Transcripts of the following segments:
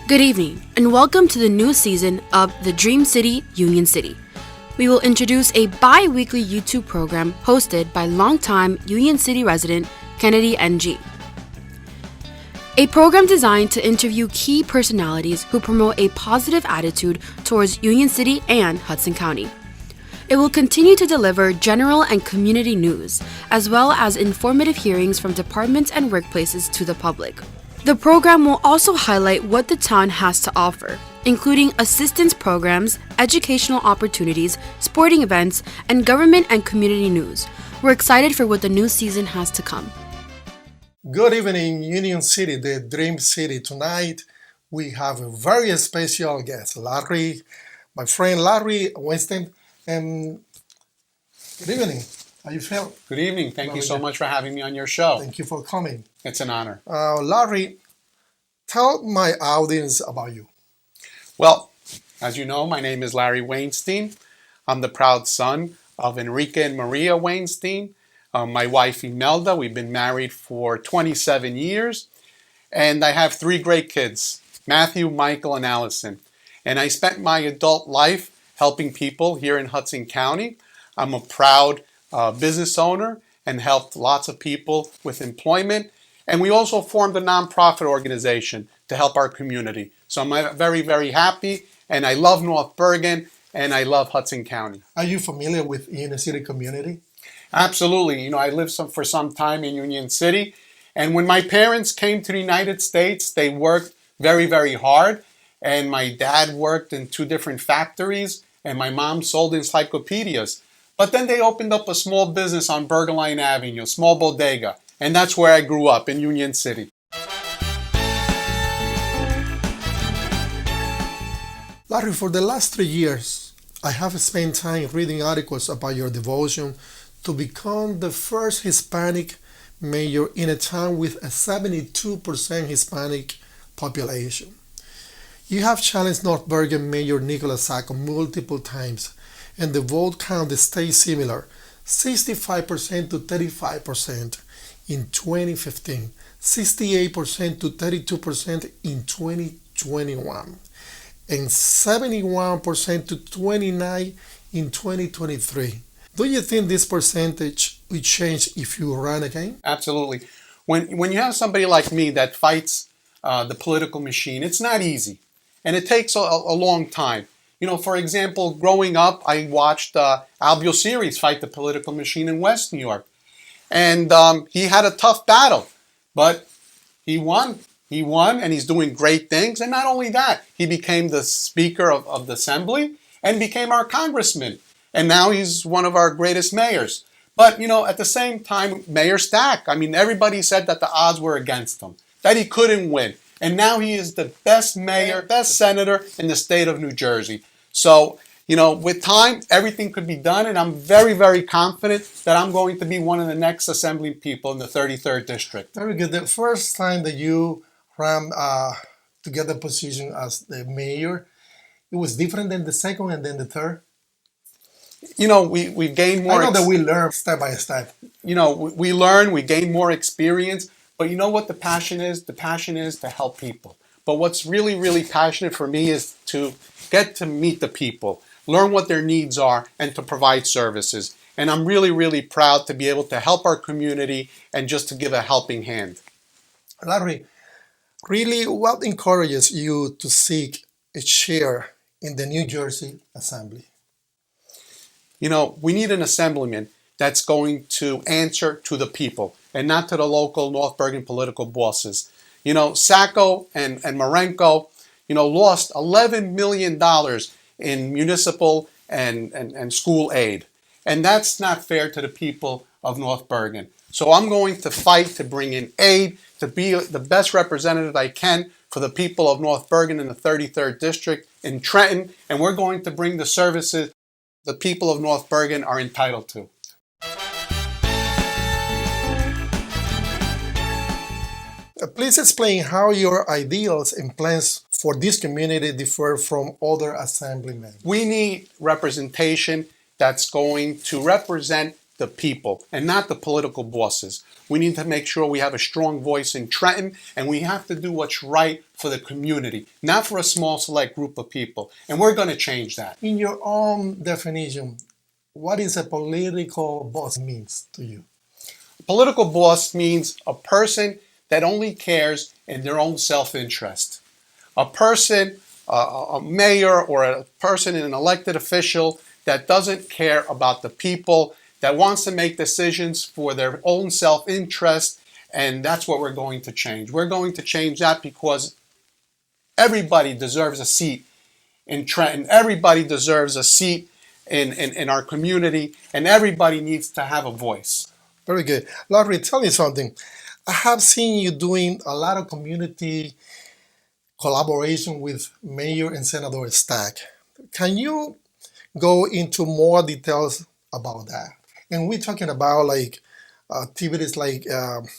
Good evening, and welcome to the new season of The Dream City, Union City. We will introduce a bi-weekly YouTube program hosted by longtime Union City resident Kennedy NG. A program designed to interview key personalities who promote a positive attitude towards Union City and Hudson County. It will continue to deliver general and community news, as well as informative hearings from departments and workplaces to the public. The program will also highlight what the town has to offer, including assistance programs, educational opportunities, sporting events, and government and community news. We're excited for what the new season has to come. Good evening, Union City, the Dream City. Tonight, we have a very special guest, Larry, my friend Larry Wainstein. And good evening. How you feel? Good evening. Thank you so much for having me on your show. Thank you for coming. It's an honor. Larry, tell my audience about you. Well, as you know, my name is Larry Wainstein. I'm the proud son of Enrique and Maria Wainstein. My wife Imelda. We've been married for 27 years. And I have 3 great kids, Matthew, Michael, and Allison. And I spent my adult life helping people here in Hudson County. I'm a proud business owner and helped lots of people with employment. And we also formed a nonprofit organization to help our community. So I'm very, very happy, and I love North Bergen, and I love Hudson County. Are you familiar with Union City community? Absolutely. You know, I lived for some time in Union City, and when my parents came to the United States, they worked very, very hard. And my dad worked in 2 different factories, and my mom sold encyclopedias. But then they opened up a small business on Bergen Line Avenue, a small bodega. And that's where I grew up, in Union City. Larry, for the last 3 years, I have spent time reading articles about your devotion to become the first Hispanic mayor in a town with a 72% Hispanic population. You have challenged North Bergen Mayor Nicholas Sacco multiple times, and the vote count stays similar, 65% to 35% in 2015, 68% to 32% in 2021, and 71% to 29% in 2023. Do you think this percentage will change if you run again? Absolutely. When you have somebody like me that fights the political machine, it's not easy. And it takes a long time. You know, for example, growing up, I watched Albio Series fight the political machine in West New York. And he had a tough battle, but he won. He won, and he's doing great things. And not only that, he became the Speaker of the Assembly and became our congressman. And now he's one of our greatest mayors. But, you know, at the same time, Mayor Stack, I mean, everybody said that the odds were against him, that he couldn't win. And now he is the best mayor, best senator in the state of New Jersey. So, you know, with time, everything could be done, and I'm very, very confident that I'm going to be one of the next assembly people in the 33rd District. Very good. The first time that you ran to get the position as the mayor, it was different than the second and then the third? You know, we gained more... I know that we learn step by step. You know, we learn, we gain more experience, but you know what the passion is? The passion is to help people. But what's really, really passionate for me is to get to meet the people, learn what their needs are, and to provide services. And I'm really, really proud to be able to help our community and just to give a helping hand. Larry, really, what encourages you to seek a chair in the New Jersey Assembly? You know, we need an assemblyman that's going to answer to the people and not to the local North Bergen political bosses. You know, Sacco and Marenko, you know, lost $11 million in municipal and school aid. And that's not fair to the people of North Bergen. So I'm going to fight to bring in aid, to be the best representative I can for the people of North Bergen in the 33rd District in Trenton. And we're going to bring the services the people of North Bergen are entitled to. Please explain how your ideals and plans for this community differ from other assemblymen. We need representation that's going to represent the people and not the political bosses. We need to make sure we have a strong voice in Trenton, and we have to do what's right for the community, not for a small select group of people. And we're going to change that. In your own definition, what is a political boss means to you? Political boss means a person that only cares in their own self-interest. A person, a mayor or a person, an elected official that doesn't care about the people, that wants to make decisions for their own self-interest, and that's what we're going to change. We're going to change that because everybody deserves a seat in Trenton. Everybody deserves a seat in our community, and everybody needs to have a voice. Very good. Larry, tell me something. I have seen you doing a lot of community collaboration with Mayor and Senator Stack. Can you go into more details about that? And we're talking about like activities like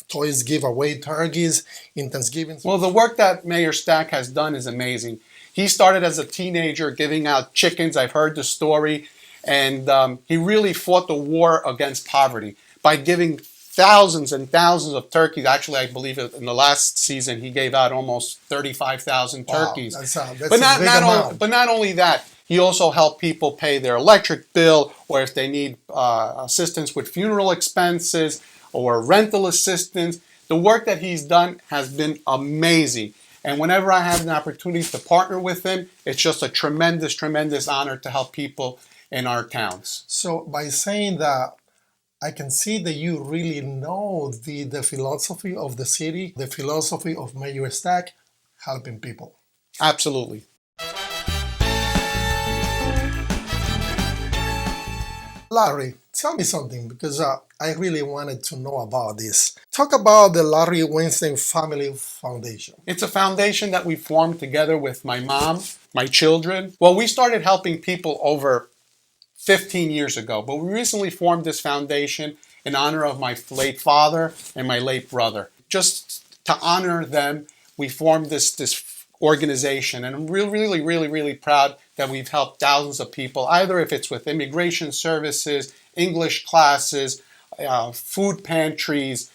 toys giveaway, turkeys in Thanksgiving. Well, the work that Mayor Stack has done is amazing. He started as a teenager giving out chickens. I've heard the story. And he really fought the war against poverty by giving thousands and thousands of turkeys. Actually, I believe in the last season he gave out almost 35,000 turkeys. Wow, that's but a big amount. but not only that, he also helped people pay their electric bill, or if they need assistance with funeral expenses or rental assistance. The work that he's done has been amazing. And whenever I have an opportunity to partner with him, it's just a tremendous, tremendous honor to help people in our towns. So by saying that, I can see that you really know the philosophy of the city, the philosophy of Mayor Stack, helping people. Absolutely. Larry, tell me something, because I really wanted to know about this. Talk about the Larry Wainstein Family Foundation. It's a foundation that we formed together with my mom, my children. Well, we started helping people over 15 years ago, but we recently formed this foundation in honor of my late father and my late brother. Just to honor them, we formed this organization, and I'm really proud that we've helped thousands of people, either if it's with immigration services, English classes, food pantries,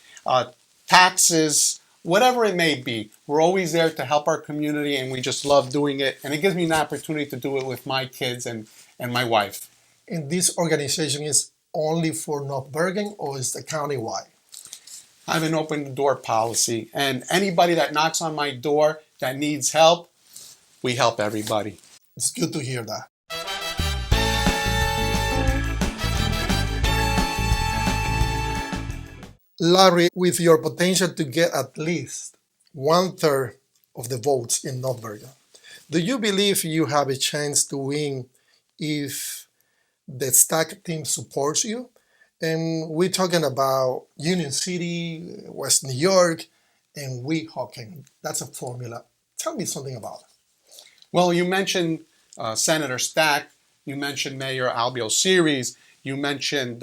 taxes, whatever it may be. We're always there to help our community, and we just love doing it. And it gives me an opportunity to do it with my kids and my wife. And this organization is only for North Bergen, or is it countywide? I have an open door policy, and anybody that knocks on my door that needs help, we help everybody. It's good to hear that. Larry, with your potential to get at least 1/3 of the votes in North Bergen, do you believe you have a chance to win if the Stack team supports you? And we're talking about Union City, West New York, and Weehawken. That's a formula. Tell me something about it. Well, you mentioned Senator Stack, you mentioned Mayor Albio Series, you mentioned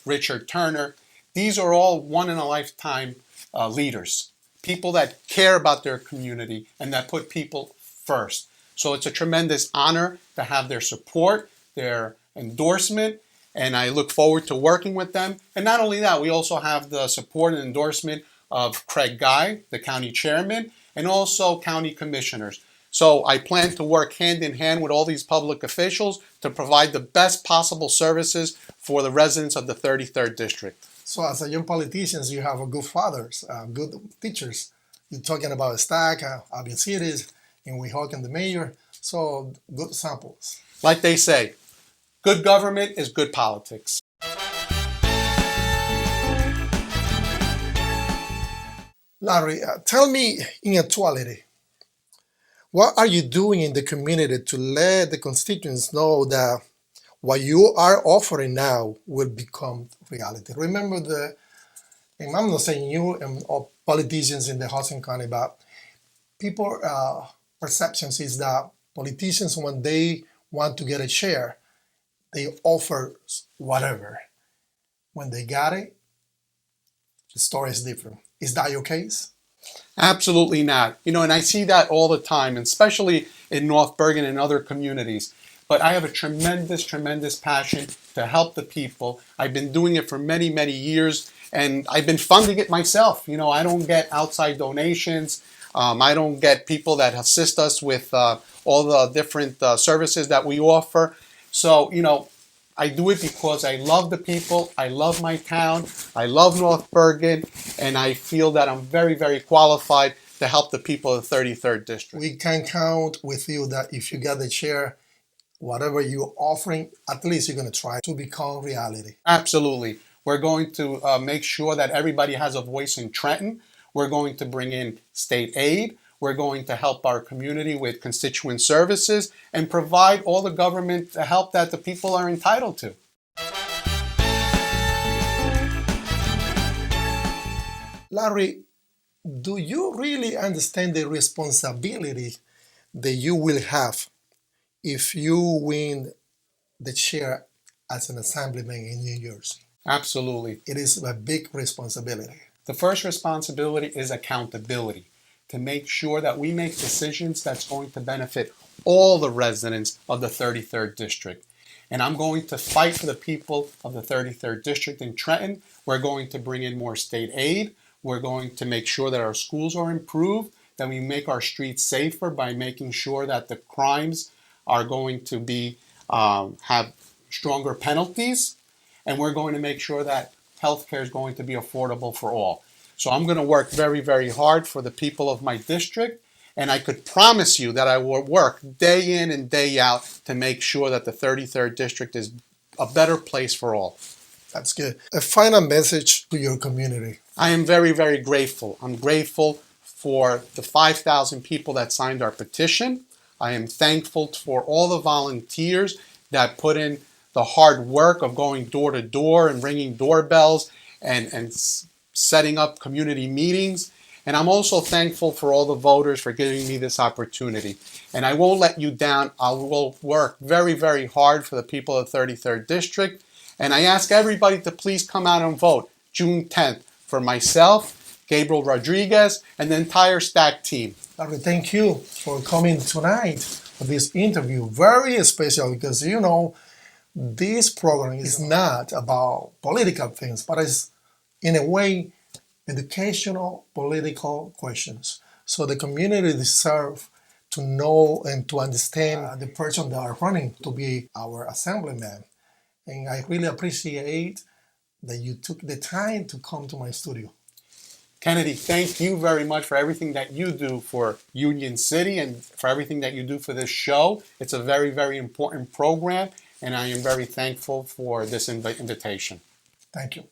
Richard Turner. These are all one-in-a-lifetime leaders, people that care about their community and that put people first. So it's a tremendous honor to have their support, their endorsement, and I look forward to working with them. And not only that, we also have the support and endorsement of Craig Guy, the county chairman, and also county commissioners. So I plan to work hand in hand with all these public officials to provide the best possible services for the residents of the 33rd District. So as a young politician, you have a good fathers, good teachers. You're talking about Stack, Albio Cities, and Weehawken, the mayor. So good samples. Like they say, good government is good politics. Larry, tell me in actuality, what are you doing in the community to let the constituents know that what you are offering now will become reality? Remember and I'm not saying you and all politicians in the Hudson County, but people perceptions is that politicians, when they want to get a share, they offer whatever. When they got it, the story is different. Is that your case? Absolutely not. And I see that all the time, especially in North Bergen and other communities. but I have a tremendous, tremendous passion to help the people. I've been doing it for many, many years, and I've been funding it myself. You know, I don't get outside donations. I don't get people that assist us with all the different services that we offer. So, you know, I do it because I love the people, I love my town, I love North Bergen, and I feel that I'm very, very qualified to help the people of the 33rd District. We can count with you that if you get the chair, whatever you're offering, at least you're going to try to become reality. Absolutely. We're going to make sure that everybody has a voice in Trenton. We're going to bring in state aid. We're going to help our community with constituent services and provide all the government help that the people are entitled to. Larry, do you really understand the responsibility that you will have if you win the chair as an assemblyman in New Jersey? Absolutely. It is a big responsibility. The first responsibility is accountability, to make sure that we make decisions that's going to benefit all the residents of the 33rd District. And I'm going to fight for the people of the 33rd District in Trenton. We're going to bring in more state aid. We're going to make sure that our schools are improved, that we make our streets safer by making sure that the crimes are going to be have stronger penalties. And we're going to make sure that healthcare is going to be affordable for all. So I'm going to work very, very hard for the people of my district, and I could promise you that I will work day in and day out to make sure that the 33rd District is a better place for all. That's good. A final message to your community. I am very, very grateful. I'm grateful for the 5,000 people that signed our petition. I am thankful for all the volunteers that put in the hard work of going door to door and ringing doorbells and setting up community meetings. And I'm also thankful for all the voters for giving me this opportunity. And I won't let you down. I will work very, very hard for the people of the 33rd District. And I ask everybody to please come out and vote June 10th for myself, Gabriel Rodriguez, and the entire STAC team. Larry, thank you for coming tonight for this interview. Very special because, you know, this program is not about political things, but it's, in a way, educational, political questions. So the community deserves to know and to understand the person that are running to be our assemblyman. And I really appreciate that you took the time to come to my studio. Kennedy, thank you very much for everything that you do for Union City and for everything that you do for this show. It's a very, very important program, and I am very thankful for this invitation. Thank you.